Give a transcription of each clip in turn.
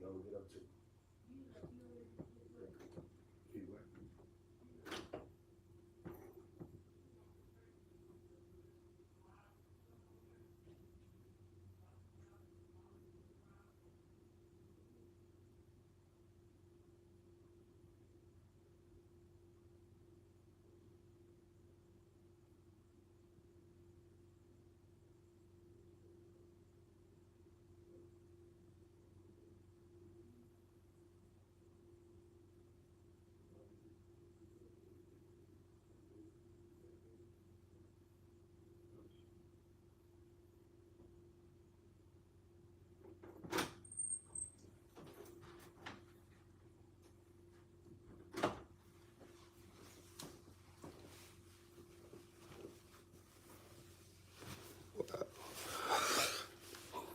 Don't get up to. Keep what?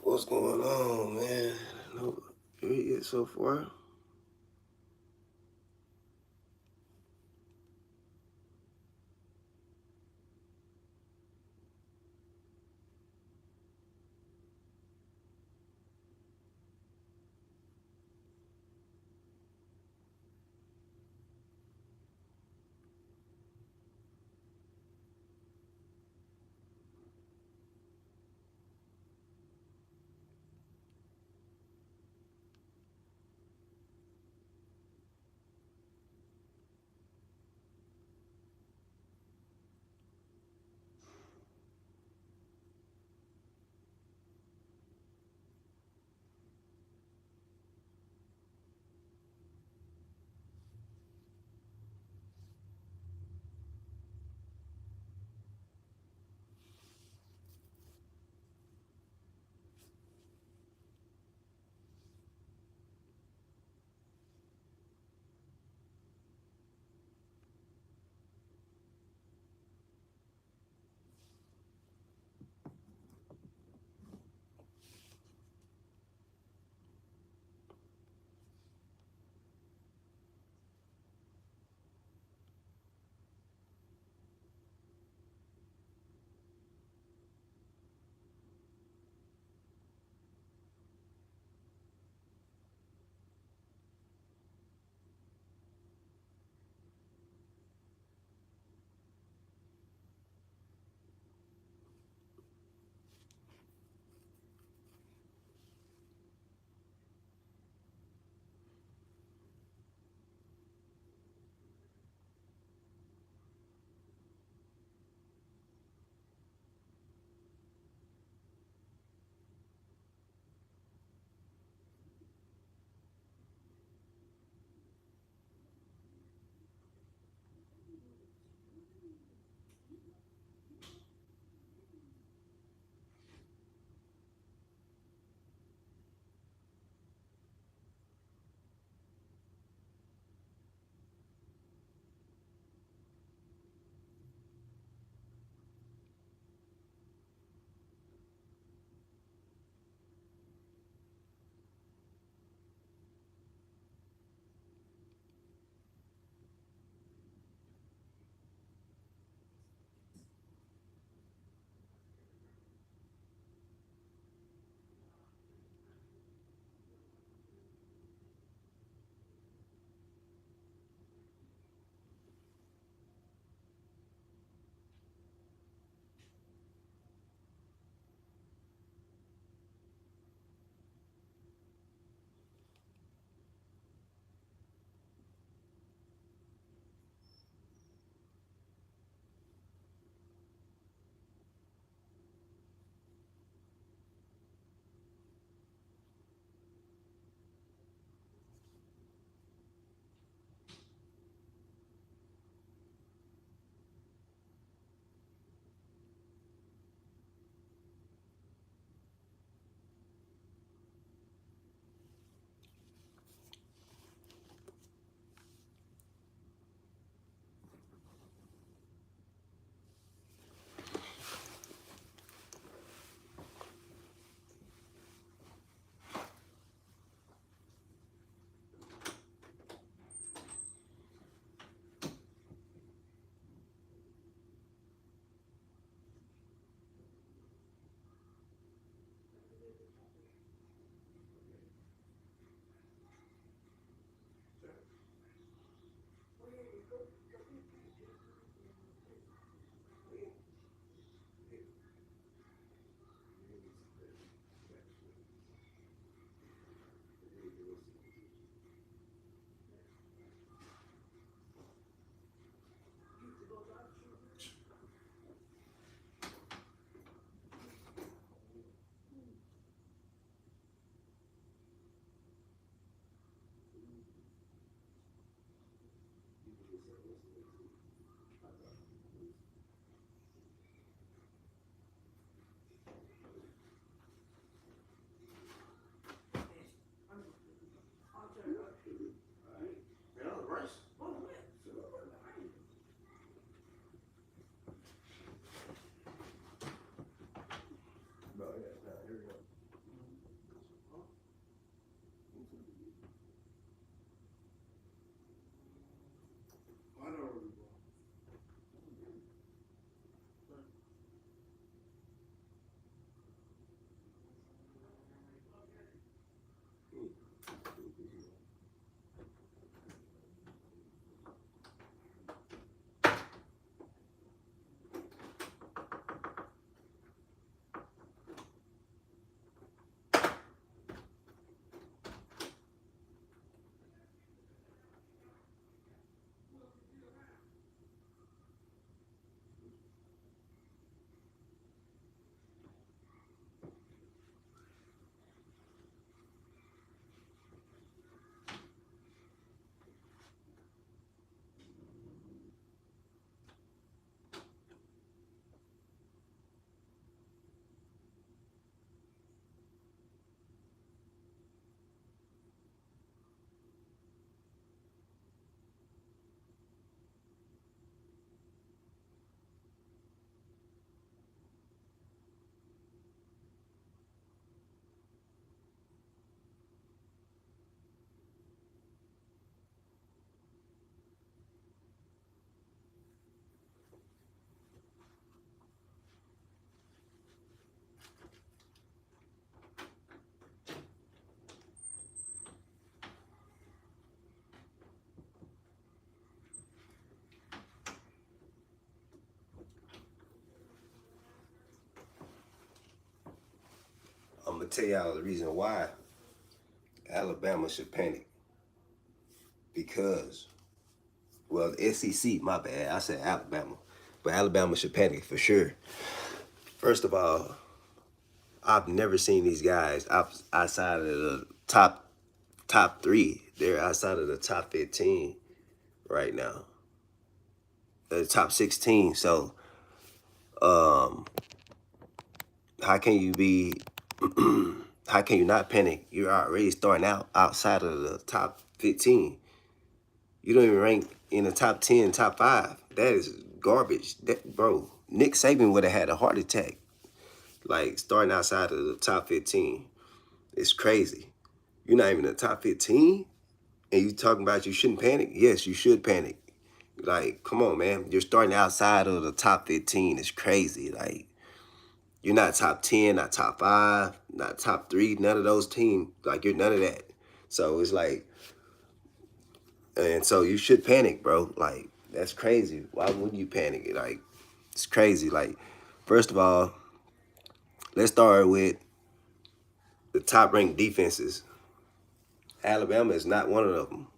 What's going on, man? No, you so far. gonna tell y'all the reason why Alabama should panic. Because, well, the SEC, my bad, I said Alabama, but Alabama should panic for sure. First of all, I've never seen these guys outside of the top three. They're outside of the top 15 right now, the top 16. So, um, how can you be? How can you not panic? You're already starting out outside of the top 15. You don't even rank in the top 10, top 5. That is garbage. That, bro, Nick Saban would have had a heart attack. Like, starting outside of the top 15. It's crazy. You're not even in the top 15? And you talking about you shouldn't panic? Yes, you should panic. Like, come on, man. You're starting outside of the top 15. It's crazy. Like, you're not top 10, not top 5, not top 3, none of those teams. Like, you're none of that. So it's like, and so you should panic, bro. Like, that's crazy. Why wouldn't you panic? Like, it's crazy. Like, first of all, let's start with the top ranked defenses. Alabama is not one of them.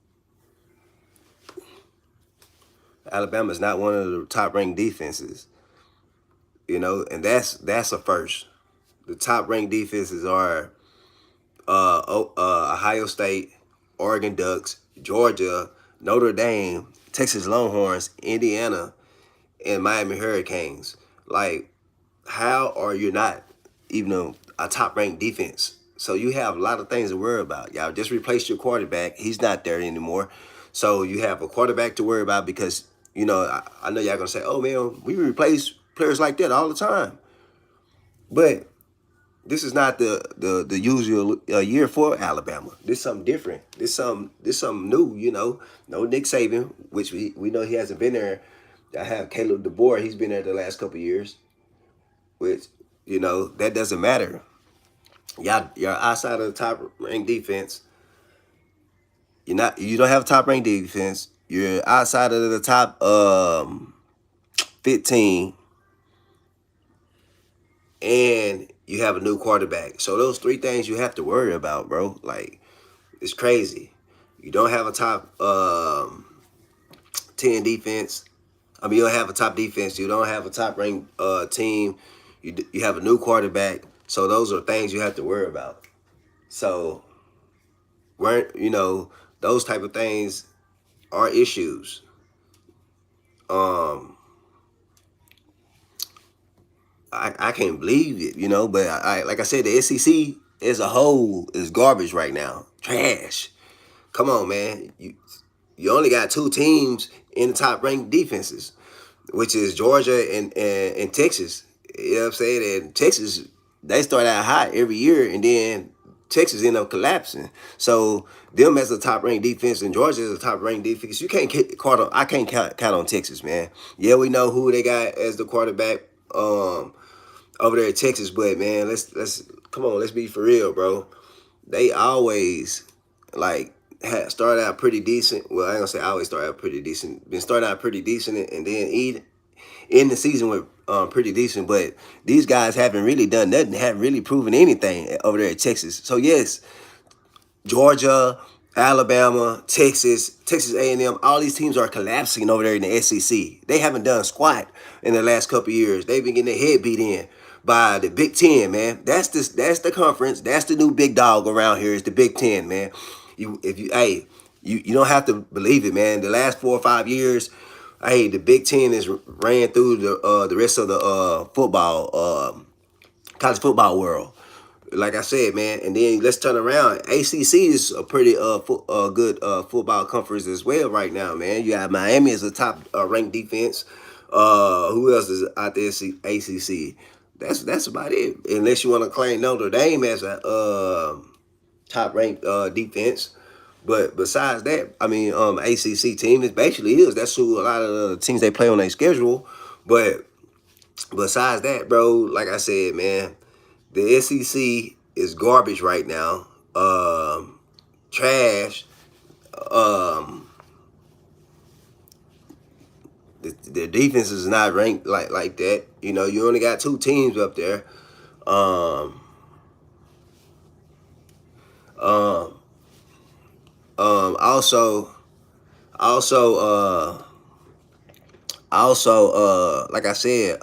Alabama is not one of the top ranked defenses. You know, and that's a first. The top ranked defenses are Ohio State, Oregon Ducks, Georgia, Notre Dame, Texas Longhorns, Indiana, and Miami Hurricanes. Like, how are you not even a top-ranked defense? So you have a lot of things to worry about. Y'all just replaced your quarterback. He's not there anymore. So you have a quarterback to worry about because, you know, I know y'all going to say, oh, man, we replace players like that all the time. But this is not the usual year for Alabama. This is something different. This something new, you know. No Nick Saban, which we know he hasn't been there. I have Caleb DeBoer. He's been there the last couple of years, which, you know, that doesn't matter. You're outside of the top ranked defense. You don't have a top ranked defense. You're outside of the top 15, and you have a new quarterback. So those three things you have to worry about, bro. Like, it's crazy. You don't have a top 10 defense. I mean, you don't have a top defense. You don't have a top ranked team. You have a new quarterback. So those are things you have to worry about. So, you know, those type of things are issues. I can't believe it, you know, but I like I said, the SEC as a whole is garbage right now. Trash. Come on, man. You only got two teams in the top ranked defenses, which is Georgia and Texas. You know what I'm saying? And Texas, they start out hot every year, and then Texas end up collapsing. So them as a top ranked defense and Georgia as a top ranked defense, you can't I can't count on Texas, man. Yeah, we know who they got as the quarterback over there at Texas, but man, let's come on, let's be for real, bro. They always like started out pretty decent. Well, I ain't gonna say always started out pretty decent. Been started out pretty decent, and then in the season with pretty decent. But these guys haven't really done nothing. Haven't really proven anything over there at Texas. So yes, Georgia, Alabama, Texas A&M, all these teams are collapsing over there in the SEC. They haven't done squat in the last couple of years. They've been getting their head beat in by the Big Ten, man. That's the conference. That's the new big dog around here is the Big Ten, man. You don't have to believe it, man. The last 4 or 5 years, the Big Ten has ran through the rest of the college football world. Like I said, man, and then let's turn around. ACC is a pretty good football conference as well right now, man. You got Miami as a top ranked defense. Who else is out there? ACC. That's about it. Unless you want to claim Notre Dame as a top ranked defense. But besides that, I mean, ACC team is basically is. That's who a lot of the teams they play on their schedule. But besides that, bro, like I said, man, the SEC is garbage right now. Trash. The defense is not ranked like that. You know, you only got two teams up there. Um, also, also, like I said,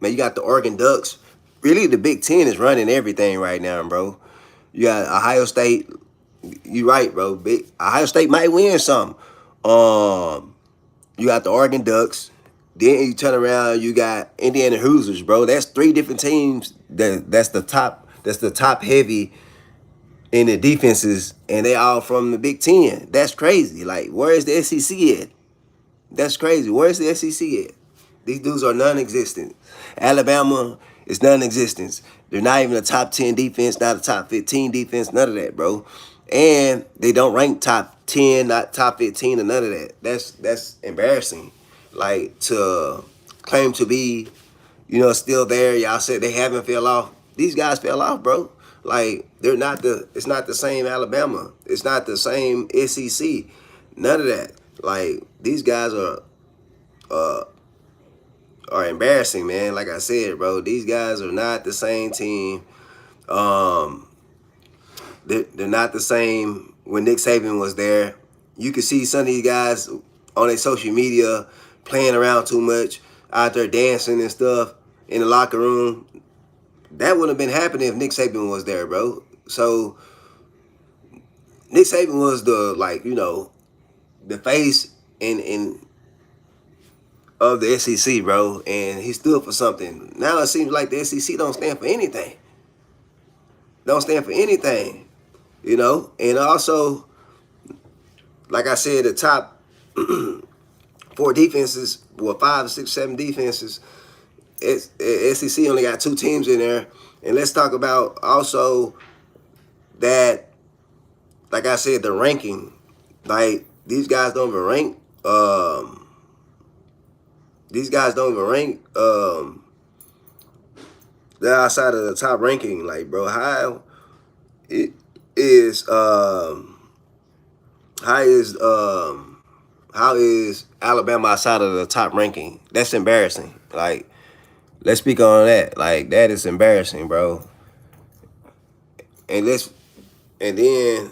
man, you got the Oregon Ducks. Really, the Big Ten is running everything right now, bro. You got Ohio State. You right, bro. Ohio State might win some. Um, you got the Oregon Ducks. Then you turn around, you got Indiana Hoosiers, bro. That's three different teams. That's the top. That's the top heavy in the defenses, and they all from the Big Ten. That's crazy. Like, where is the SEC at? That's crazy. Where's the SEC at? These dudes are non-existent. Alabama is non-existent. They're not even a top 10 defense, not a top 15 defense, none of that, bro. And they don't rank top 10, not top 15, or none of that. That's embarrassing. Like, to claim to be, still there. Y'all said they haven't fell off. These guys fell off, bro. Like, it's not the same Alabama. It's not the same SEC. None of that. Like, these guys uh are embarrassing, man. Like I said, bro, these guys are not the same team. Um, they're not the same when Nick Saban was there. You could see some of these guys on their social media playing around too much, out there dancing and stuff in the locker room. That wouldn't have been happening if Nick Saban was there, bro. So Nick Saban was the face in of the SEC, bro, and he stood for something. Now it seems like the SEC don't stand for anything. Don't stand for anything, And also, like I said, the top four defenses, well, 5, 6, 7 defenses. SEC only got 2 teams in there, and let's talk about also that. Like I said, the ranking. Like, these guys don't even rank. These guys don't even rank. They're outside of the top ranking. Like, bro, it is how how is Alabama outside of the top ranking? That's embarrassing. Like, let's speak on that. Like, that is embarrassing, bro. And then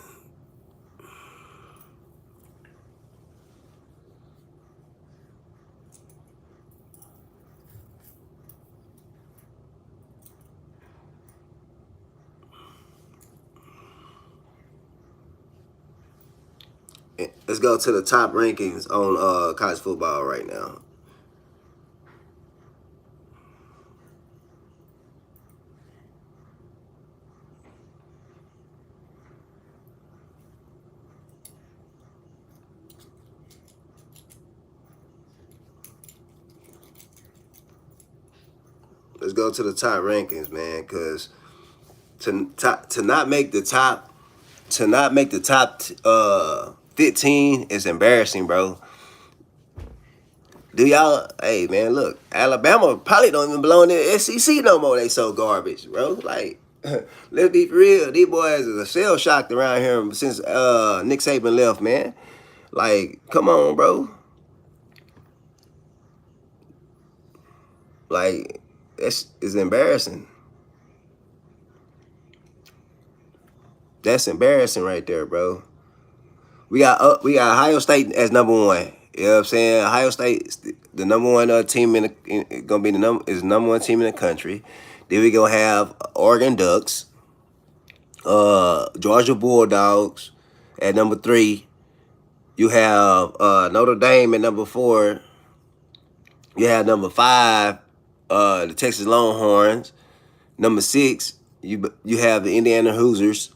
let's go to the top rankings on college football right now. Let's go to the top rankings, man, because to not make the top to not make the top 15 is embarrassing, bro. Do y'all? Hey, man, look, Alabama probably don't even belong in the SEC no more. They so garbage, bro. Like, let's be for real. These boys are shell shocked around here since Nick Saban left, man. Like, come on, bro. Like, it's embarrassing. That's embarrassing right there, bro. We got Ohio State as number one. You know what I'm saying? Ohio State, the number one team gonna be is the number one team in the country. Then we gonna have Oregon Ducks, Georgia Bulldogs at number 3. You have Notre Dame at number 4. You have number 5, the Texas Longhorns. Number 6, you have the Indiana Hoosiers.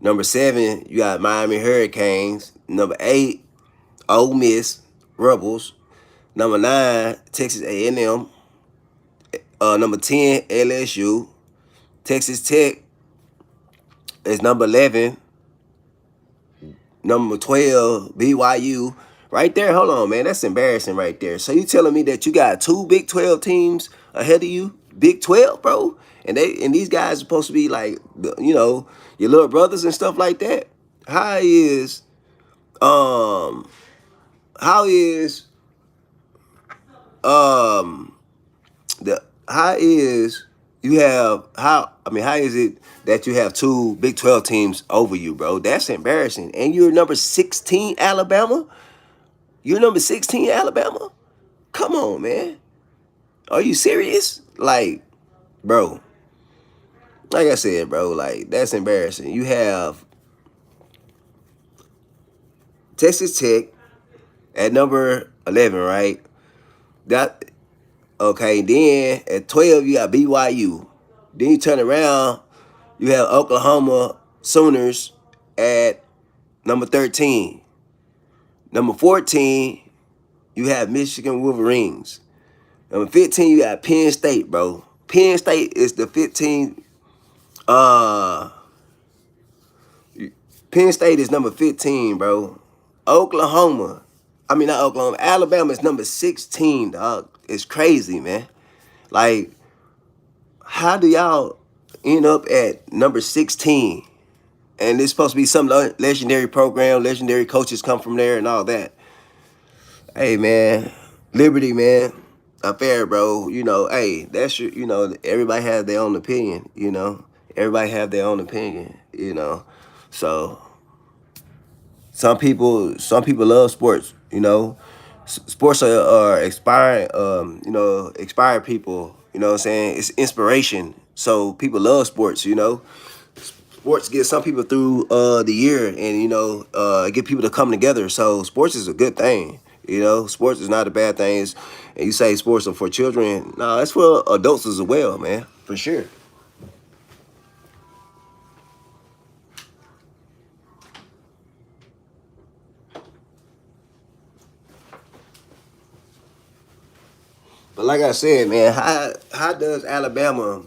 Number 7, you got Miami Hurricanes. Number 8, Ole Miss Rebels. Number 9, Texas A&M. Number 10, LSU. Texas Tech is number 11. Number 12, BYU. Right there, hold on, man. That's embarrassing right there. So you telling me that you got 2 Big 12 teams ahead of you? Big 12, bro? And these guys are supposed to be like, your little brothers and stuff like that? How is um how is um the how is you have how? I mean, how is it that you have two Big 12 teams over you, bro? That's embarrassing. And you're number 16, Alabama. You're number 16, Alabama. Come on, man. Are you serious? Like, bro. Like I said, bro. Like that's embarrassing. You have Texas Tech at number 11, right? That okay. Then at 12, you got BYU. Then you turn around, you have Oklahoma Sooners at number 13. Number 14, you have Michigan Wolverines. Number 15, you got Penn State, bro. Penn State is the 15th. Uh, Penn State is number 15, bro. Oklahoma, I mean not Oklahoma. Alabama is number 16, dog. It's crazy, man. Like, how do y'all end up at number 16? And it's supposed to be some legendary program, legendary coaches come from there and all that. Hey, man, Liberty, man, affair, bro. You know, hey, that's your, everybody has their own opinion, Everybody have their own opinion, So some people love sports, Sports are expiring, expired people, you know what I'm saying? It's inspiration. So people love sports. Sports get some people through the year and get people to come together. So sports is a good thing. Sports is not a bad thing. And you say sports are for children. No, it's for adults as well, man. For sure. But like I said, man, how does Alabama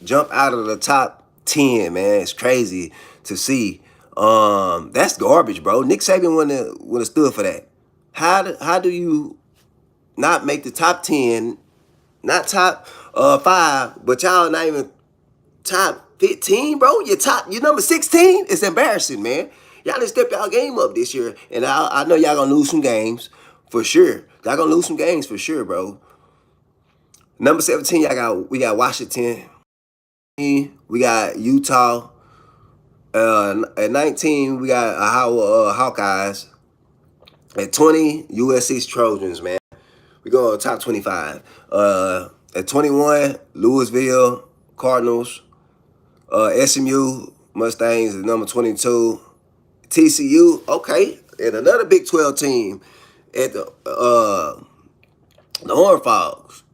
jump out of the top 10, man? It's crazy to see. That's garbage, bro. Nick Saban wouldn't have stood for that. How do you not make the top 10, not top 5, but y'all not even top 15, bro? You're number 16. It's embarrassing, man. Y'all didn't step y'all game up this year, and I know y'all gonna lose some games for sure. Y'all gonna lose some games for sure, bro. Number 17, we got Washington. We got Utah. At 19, we got Hawkeyes. At 20, USC's Trojans, man. We go top 25. At 21, Louisville Cardinals. SMU Mustangs at number 22. TCU, okay. And another Big 12 team at the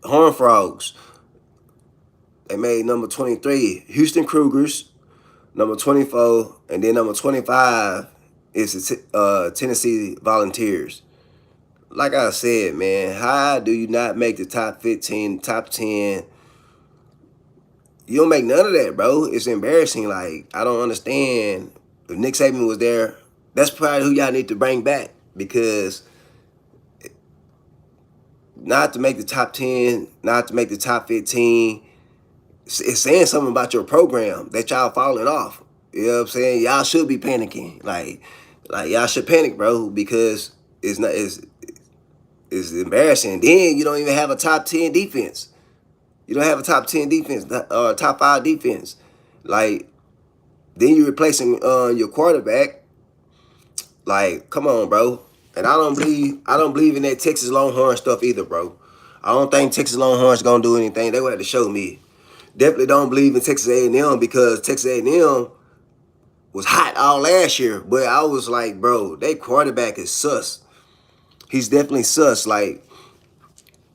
Horned Frogs. They made number 23. Houston Cougars, number 24. And then number 25 is the Tennessee Volunteers. Like I said, man, how do you not make the top 15, top 10? You don't make none of that, bro. It's embarrassing. Like, I don't understand. If Nick Saban was there, that's probably who y'all need to bring back, because not to make the top 10, not to make the top 15, it's saying something about your program that y'all falling off. You know what I'm saying? Y'all should be panicking. Like y'all should panic, bro, because it's embarrassing. Then you don't even have a top 10 defense. You don't have a top 10 defense or top 5 defense. Like, then you're replacing your quarterback. Like, come on, bro. And I don't believe in that Texas Longhorn stuff either, bro. I don't think Texas Longhorns gonna do anything. They gonna have to show me. Definitely don't believe in Texas A&M, because Texas A&M was hot all last year. But I was like, bro, their quarterback is sus. He's definitely sus. Like,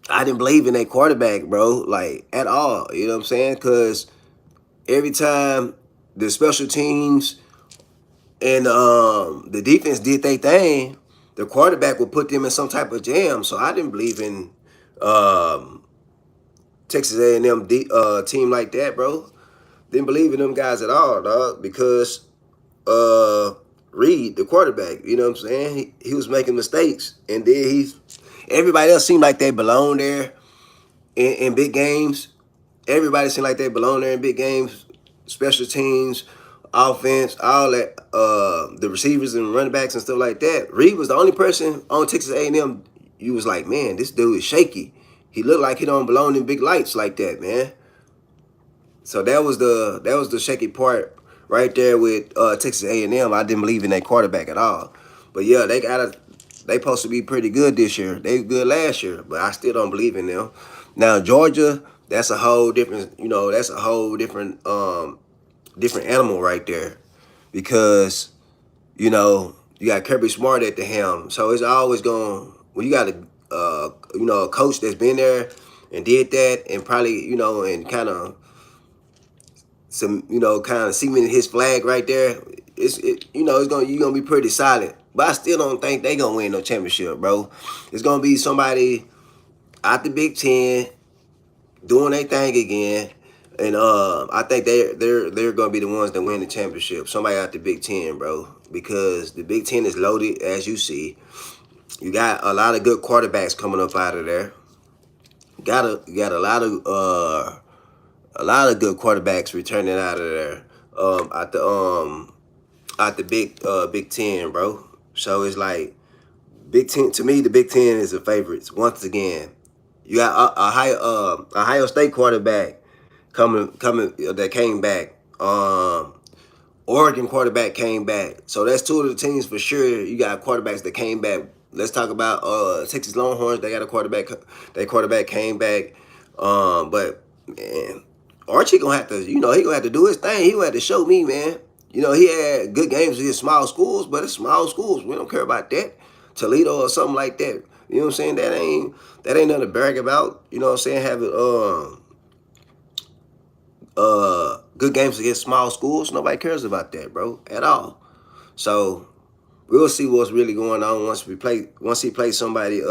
I didn't believe in that quarterback, bro, like, at all. You know what I'm saying? Because every time the special teams and the defense did their thing, the quarterback would put them in some type of jam. So I didn't believe in Texas A&M team like that, bro. Didn't believe in them guys at all, dog, because Reed, the quarterback, you know what I'm saying? He was making mistakes. And then everybody else seemed like they belong there in big games. Everybody seemed like they belong there in big games, special teams, offense, all that, the receivers and running backs and stuff like that. Reed was the only person on Texas A&M you was like, man, this dude is shaky. He looked like he don't belong in big lights like that, man. So that was the shaky part right there with Texas A&M. I didn't believe in that quarterback at all. But yeah, they supposed to be pretty good this year. They were good last year, but I still don't believe in them. Now Georgia, that's a whole different, that's a whole different animal right there, because you got Kirby Smart at the helm. So it's always going, when you got a coach that's been there and did that, and probably, and kind of cemented his flag right there. You're gonna be pretty solid. But I still don't think they gonna win no championship, bro. It's gonna be somebody out the Big Ten doing their thing again. And I think they're gonna be the ones that win the championship. Somebody out the Big Ten, bro, because the Big Ten is loaded, as you see. You got a lot of good quarterbacks coming up out of there. You got a lot of good quarterbacks returning out of there. Out the Big Ten, bro. So it's like Big Ten, to me. The Big Ten is the favorites once again. You got Ohio State quarterback coming that came back. Oregon quarterback came back. So that's two of the teams for sure. You got quarterbacks that came back. Let's talk about Texas Longhorns. They got a quarterback. Their quarterback came back. But man, Archie gonna have to. He gonna have to do his thing. He gonna have to show me, man. He had good games against small schools, but it's small schools. We don't care about that. Toledo or something like that. You know what I'm saying? That ain't nothing to brag about. You know what I'm saying? Having good games against small schools. Nobody cares about that, bro, at all. So we'll see what's really going on once he plays somebody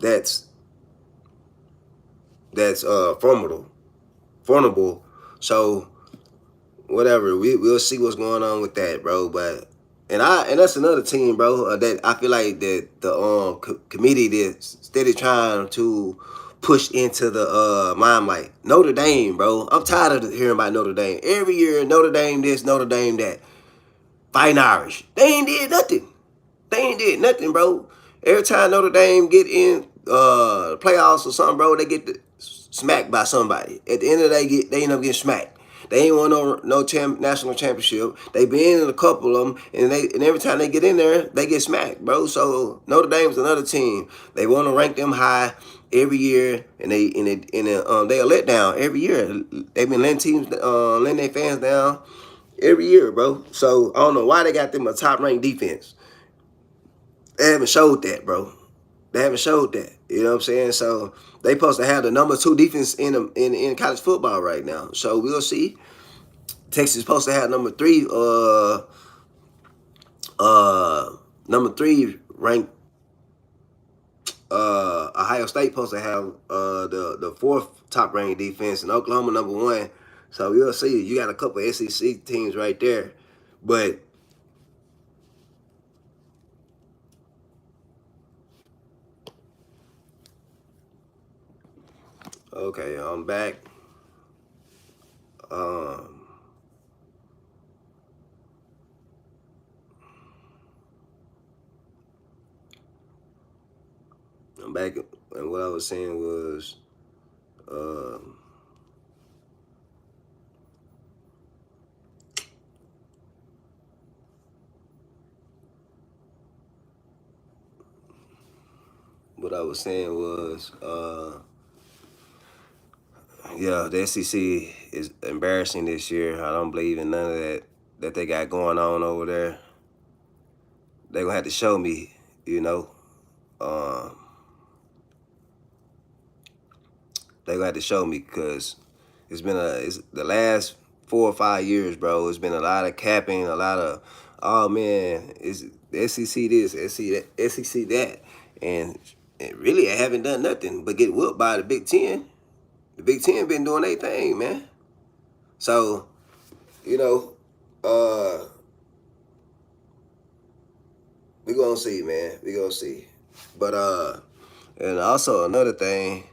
that's formidable. So whatever, we'll see what's going on with that, bro. But and that's another team, bro, that I feel like that the committee that's steady trying to push into the limelight. Notre Dame, bro. I'm tired of hearing about Notre Dame. Every year, Notre Dame this, Notre Dame that. Fighting Irish. They ain't did nothing. They ain't did nothing, bro. Every time Notre Dame get in playoffs or something, bro, they get smacked by somebody. At the end of the day, they end up getting smacked. They ain't won no national championship. They been in a couple of them, and every time they get in there, they get smacked, bro. So Notre Dame's another team. They want to rank them high every year, and they a letdown every year. They've been letting their fans down every year, bro. So I don't know why they got them a top ranked defense. They haven't showed that, bro. They haven't showed that. You know what I'm saying? So they supposed to have the number 2 defense in college football right now. So we'll see. Texas is supposed to have number 3 ranked. Ohio State supposed to have the 4th top ranked defense, and Oklahoma number 1. So we'll see. You got a couple of SEC teams right there, but okay, I'm back. Um, I'm back, and what I was saying was, um, what I was saying was, yeah, the SEC is embarrassing this year. I don't believe in none of that they got going on over there. They gonna have to show me, you know. Um, they gonna have to show me, because it's the last 4 or 5 years, bro. It's been a lot of capping, a lot of, oh man, it's the SEC this, SEC that, and really I haven't done nothing but get whooped by the Big Ten. The Big Ten been doing their thing, man. So, you know, we gonna see, man. We gonna see. But and also another thing,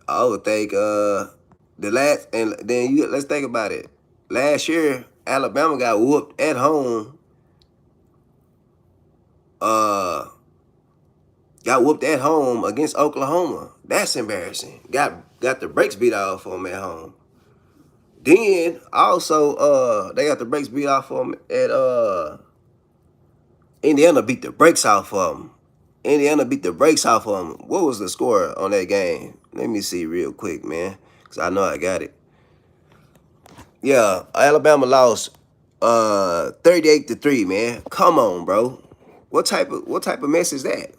I would think the last, and then let's think about it. Last year, Alabama got whooped at home. Uh, got whooped at home against Oklahoma. That's embarrassing. Got the brakes beat off on them at home. Then also they got the brakes beat off on them at Indiana beat the brakes off of them. Indiana beat the brakes off of them. What was the score on that game? Let me see real quick, man, cause I know I got it. Yeah, Alabama lost 38-3, man. Come on, bro. What type of mess is that?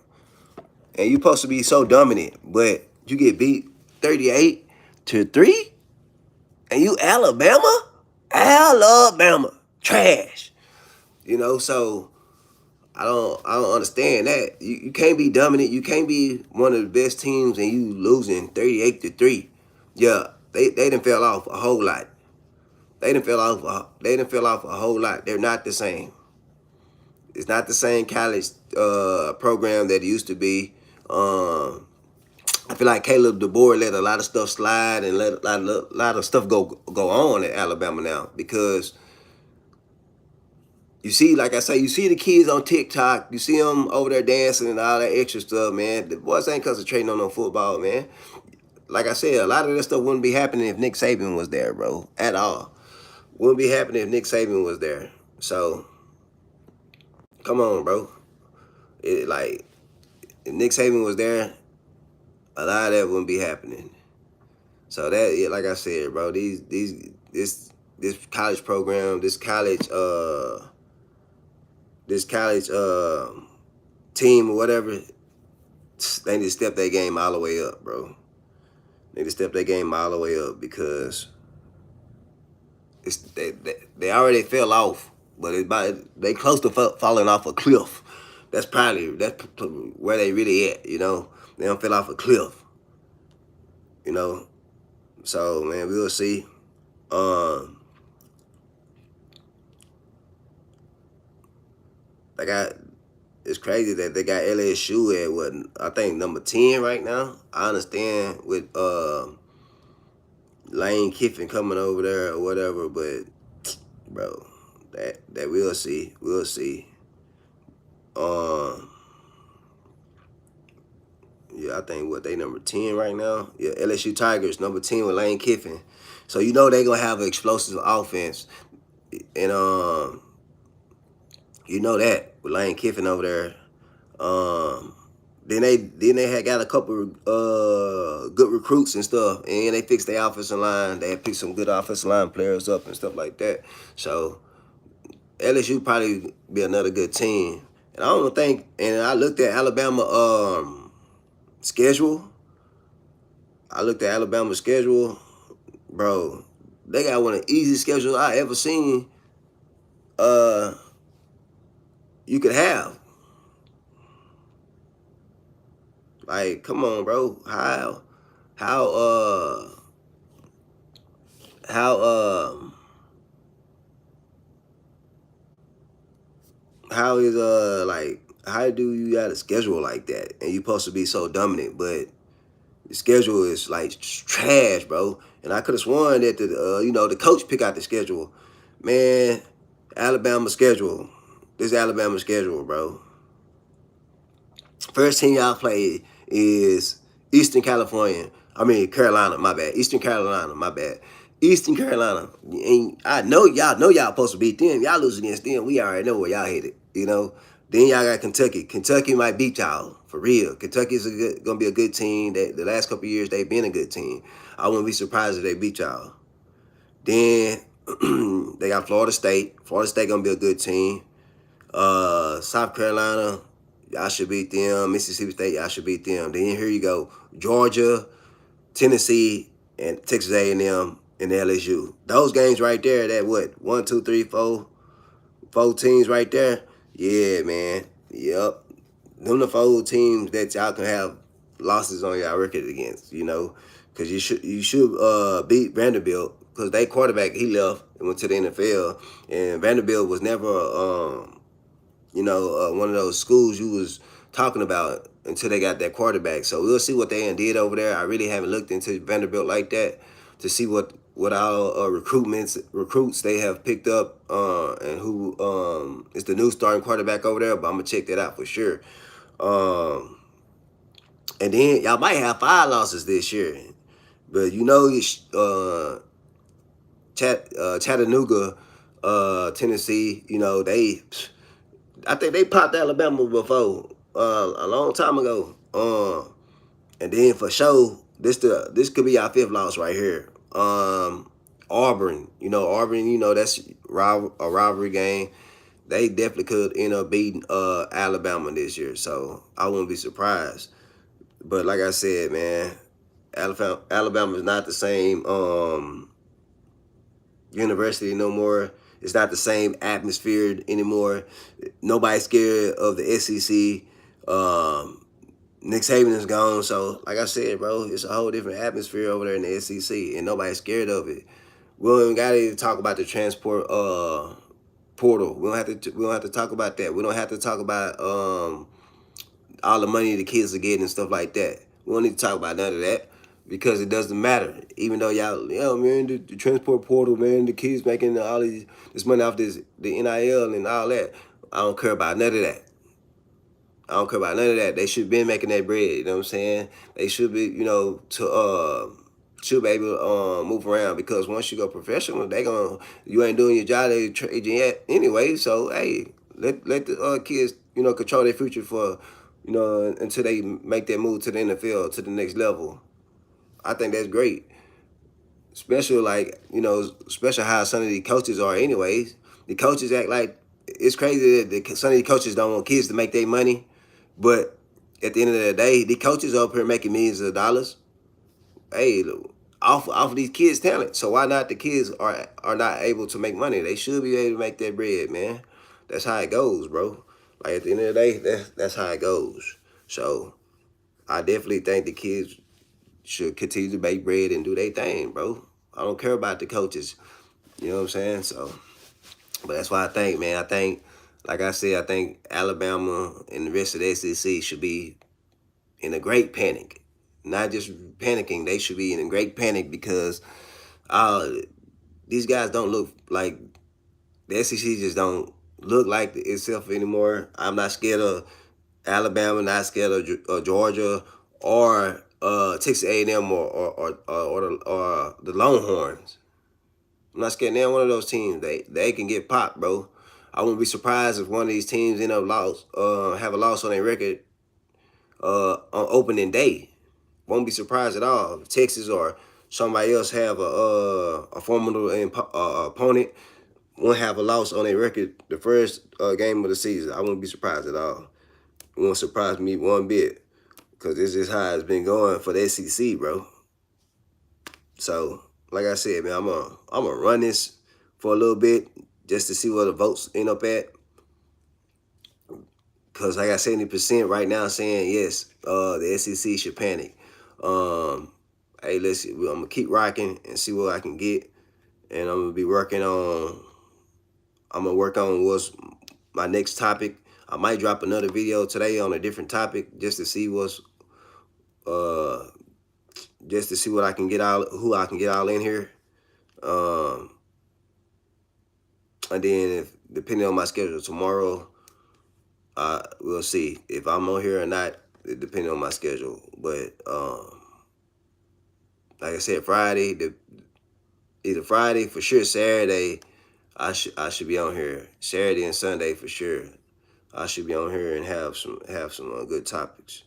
And you supposed to be so dominant, but you get beat 38-3, and you Alabama, trash. So I don't understand that. You can't be dominant. You can't be one of the best teams and you losing 38-3. Yeah, they done fell off a whole lot. They done fell off a whole lot. They're not the same. It's not the same college program that it used to be. I feel like Caleb DeBoer let a lot of stuff slide and let a lot of stuff go on at Alabama now, because you see, like I say, you see the kids on TikTok, you see them over there dancing and all that extra stuff, man. The boys ain't concentrating on no football, man. Like I said, a lot of this stuff wouldn't be happening if Nick Saban was there, bro, at all. Wouldn't be happening if Nick Saban was there. So, come on, bro. Like, if Nick Saban was there, a lot of that wouldn't be happening. So that, yeah, like I said, bro, this college program, this college team or whatever, they need to step their game all the way up, bro. They need to step their game all the way up, because they already fell off, but they close to falling off a cliff. That's where they really at. They don't fell off a cliff. So man, we'll see. They got It's crazy that they got LSU at what I think number 10 right now. I understand with Lane Kiffin coming over there or whatever, but bro, that we'll see. We'll see. Yeah, I think what they number 10 right now. Yeah, LSU Tigers number 10 with Lane Kiffin. So they gonna have an explosive offense, and that with Lane Kiffin over there. Then they had got a couple good recruits and stuff, and they fixed their offensive line. They had picked some good offensive line players up and stuff like that. So LSU probably be another good team. And I don't think. And I looked at Alabama schedule. Bro. They got one of the easiest schedules I ever seen. You could have. Like, come on, bro. How is like, how do you got a schedule like that and you supposed to be so dominant, but the schedule is like trash, bro? And I could have sworn that the coach pick out the schedule. Man, Alabama schedule. This Alabama schedule, bro. First team y'all play is Carolina, my bad. Eastern Carolina, my bad. Eastern Carolina. And I know y'all supposed to beat them. Y'all lose against them. We already know where y'all headed, Then y'all got Kentucky. Kentucky might beat y'all, for real. Kentucky's gonna be a good team. The last couple of years, they've been a good team. I wouldn't be surprised if they beat y'all. Then they got Florida State. Florida State gonna be a good team. South Carolina, y'all should beat them. Mississippi State, y'all should beat them. Then here you go. Georgia, Tennessee, and Texas A&M and LSU. Those games right there, that what? 1, 2, 3, 4 teams right there. Yeah, man. Yep. Them the 4 teams that y'all can have losses on y'all record against, because you should beat Vanderbilt, because they quarterback, he left and went to the NFL, and Vanderbilt was never one of those schools you was talking about until they got that quarterback. So we'll see what they did over there. I really haven't looked into Vanderbilt like that to see what all recruits they have picked up and who is the new starting quarterback over there. But I'm gonna check that out for sure. And then y'all might have 5 losses this year, but you know, Chattanooga, Tennessee, you know, I think they popped Alabama before a long time ago. And then for sure, this could be our fifth loss right here. Auburn, you know that's a rivalry game. They definitely could end up beating Alabama this year, so I wouldn't be surprised. But like I said, man, Alabama is not the same university no more. It's not the same atmosphere anymore. Nobody's scared of the SEC. Nick Saban is gone, so like I said, bro, it's a whole different atmosphere over there in the SEC, and nobody's scared of it. We don't even gotta even talk about the transport portal. We don't have to talk about that. We don't have to talk about all the money the kids are getting and stuff like that. We don't need to talk about none of that because it doesn't matter. Even though y'all, man, the transport portal, man, the kids making all this money off the NIL and all that. I don't care about none of that. I don't care about none of that. They should be making that bread. You know what I'm saying? They should be, should be able to move around because once you go professional, you ain't doing your job. They trade you yet anyway. So hey, let the kids control their future for until they make that move to the NFL to the next level. I think that's great. Special like special how some of the coaches are. Anyways, the coaches act like it's crazy that some of the coaches don't want kids to make their money, but at the end of the day, the coaches are up here making millions of dollars. Hey, off of these kids' talent. So why not the kids are not able to make money? They should be able to make that bread, man. That's how it goes, bro. Like at the end of the day, that's how it goes. So I definitely think the kids should continue to make bread and do their thing, bro. I don't care about the coaches. You know what I'm saying? So, but that's why I think, man. I think, like I said, I think Alabama and the rest of the SEC should be in a great panic. Not just panicking, they should be in a great panic because uh, these guys don't look like the SEC just don't look like itself anymore. I'm not scared of Alabama, not scared of Georgia or Texas A&M or the Longhorns. I'm not scared of any one of those teams. They can get popped, bro. I wouldn't be surprised if one of these teams end up have a loss on their record on opening day. Won't be surprised at all if Texas or somebody else have a formidable opponent. Won't have a loss on their record the first game of the season. I wouldn't be surprised at all. It won't surprise me one bit because this is how it's been going for the SEC, bro. So, like I said, man, I'm gonna run this for a little bit just to see where the votes end up at. Cause I got 70% right now saying yes, the SEC should panic. Um, hey, let's see. I'm gonna keep rocking and see what I can get, and I'm gonna be working on. I'm gonna work on what's my next topic. I might drop another video today on a different topic just to see uh just to see what I can get out, who I can get all in here. Um, and then if depending on my schedule tomorrow, we'll see if I'm on here or not. Depending on my schedule, but like I said, either Friday for sure, Saturday I should be on here. Saturday and Sunday for sure. I should be on here and have some good topics.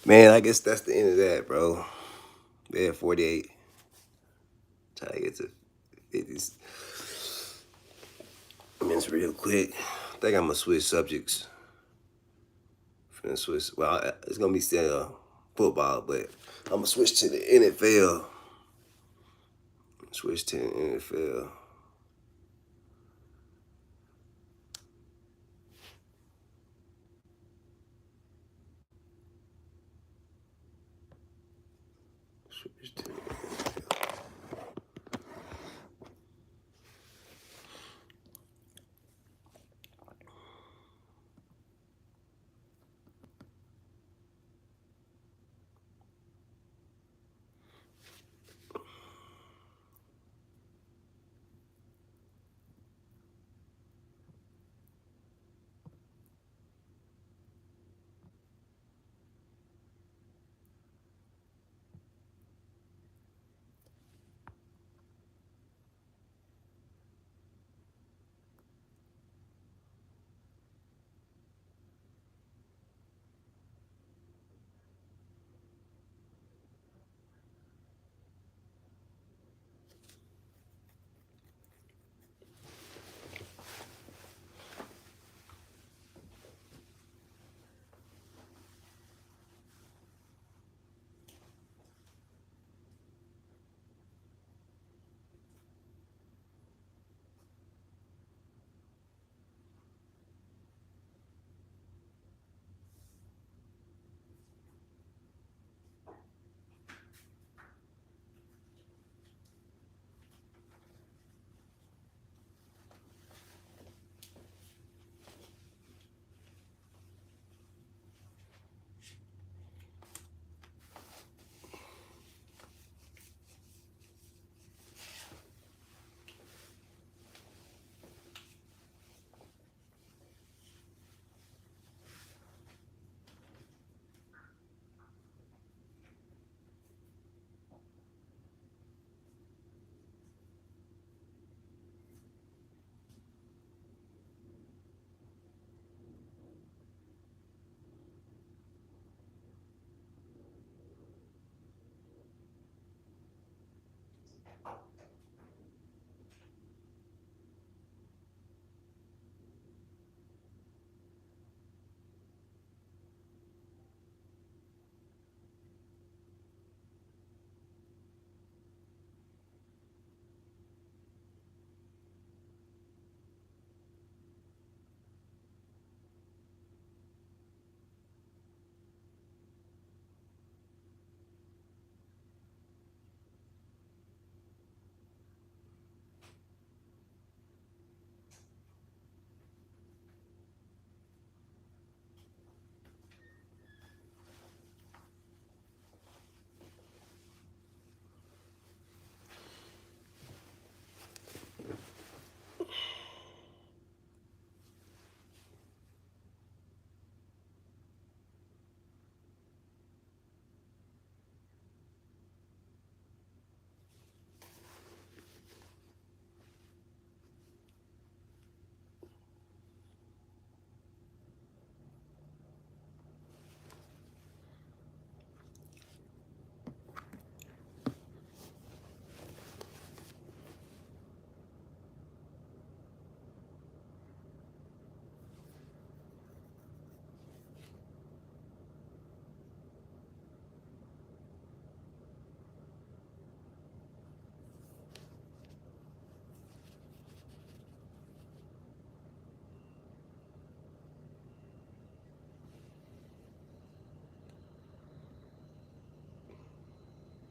Man, I guess that's the end of that, bro. Yeah, 48. Try to get to 50s. Minutes real quick. I think I'm gonna switch subjects. Finna switch. Well, it's gonna be still football, but I'm gonna switch to the NFL. Switch to the NFL. Switch to the